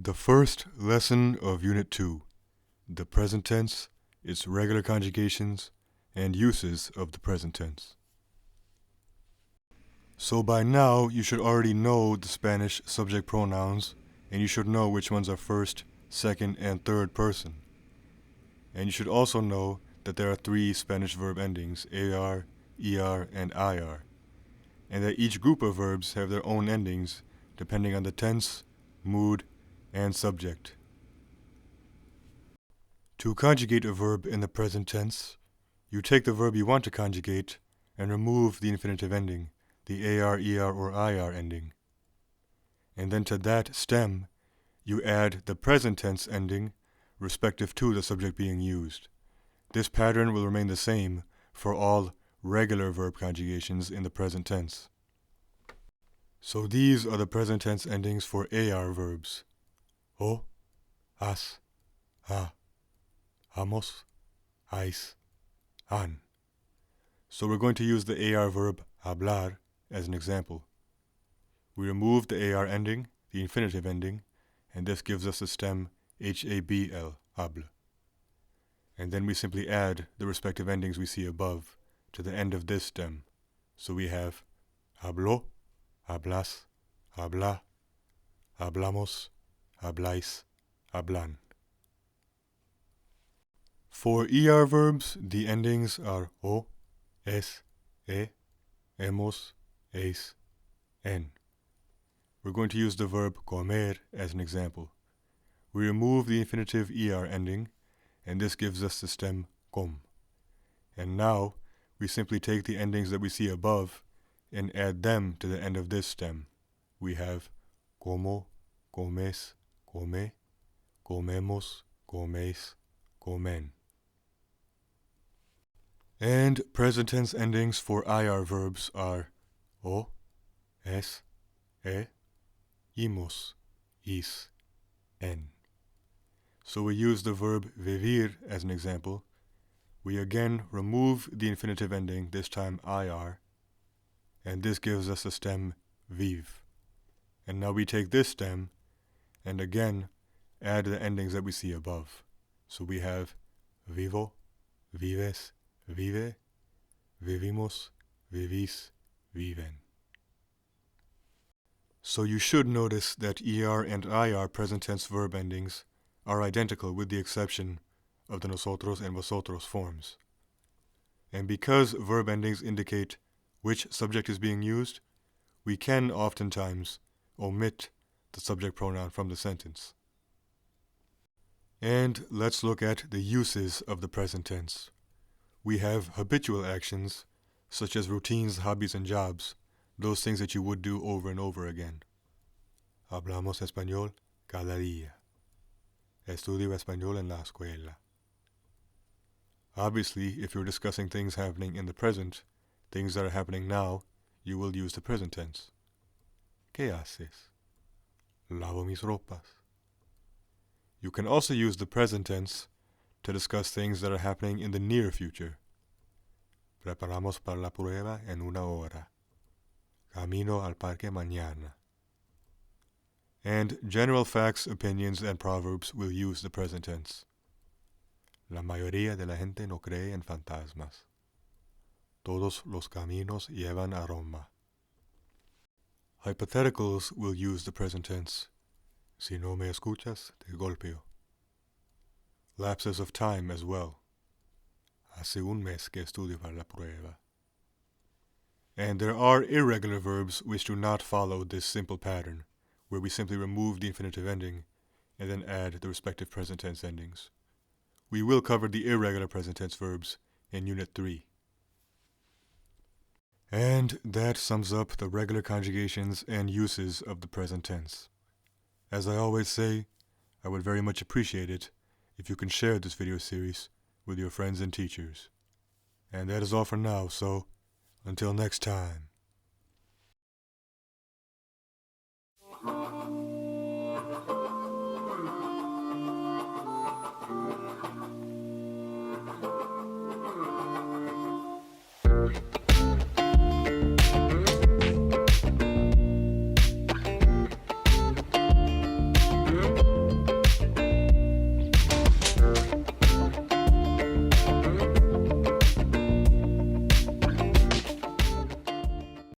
The first lesson of Unit 2, the present tense, its regular conjugations, and uses of the present tense. So by now, you should already know the Spanish subject pronouns, and you should know which ones are first, second, and third person. And you should also know that there are three Spanish verb endings, AR, ER, and IR, and that each group of verbs have their own endings depending on the tense, mood, and subject. To conjugate a verb in the present tense, you take the verb you want to conjugate and remove the infinitive ending, the AR, ER, or IR ending. And then to that stem, you add the present tense ending respective to the subject being used. This pattern will remain the same for all regular verb conjugations in the present tense. So these are the present tense endings for AR verbs. O, has, ha, hamos, hais, han. So we're going to use the AR verb hablar as an example. We remove the AR ending, the infinitive ending, and this gives us the stem HABL, habl. And then we simply add the respective endings we see above to the end of this stem. So we have habló, hablas, habla, hablamos, habláis, hablan. For ER verbs, the endings are o, es, e, hemos, eis, en. We're going to use the verb comer as an example. We remove the infinitive ER ending, and this gives us the stem com. And now, we simply take the endings that we see above and add them to the end of this stem. We have como, comes, come, comemos, comeis, comen. And present tense endings for IR verbs are o, es, e, imos, is, en. So we use the verb vivir as an example. We again remove the infinitive ending, this time IR, and this gives us the stem viv. And now we take this stem and again add the endings that we see above. So we have vivo, vives, vive, vivimos, vivis, viven. So you should notice that ER and IR present tense verb endings are identical with the exception of the nosotros and vosotros forms. And because verb endings indicate which subject is being used, we can oftentimes omit the subject pronoun from the sentence. And let's look at the uses of the present tense. We have habitual actions, such as routines, hobbies, and jobs, those things that you would do over and over again. Hablamos español cada día. Estudio español en la escuela. Obviously, if you're discussing things happening in the present, things that are happening now, you will use the present tense. ¿Qué haces? Lavo mis ropas. You can also use the present tense to discuss things that are happening in the near future. Preparamos para la prueba en una hora. Camino al parque mañana. And general facts, opinions, and proverbs will use the present tense. La mayoría de la gente no cree en fantasmas. Todos los caminos llevan a Roma. Hypotheticals will use the present tense. Si no me escuchas, te golpeo. Lapses of time as well. Hace un mes que estudio para la prueba. And there are irregular verbs which do not follow this simple pattern, where we simply remove the infinitive ending and then add the respective present tense endings. We will cover the irregular present tense verbs in Unit 3. And that sums up the regular conjugations and uses of the present tense. As I always say, I would very much appreciate it if you can share this video series with your friends and teachers. And that is all for now, so until next time.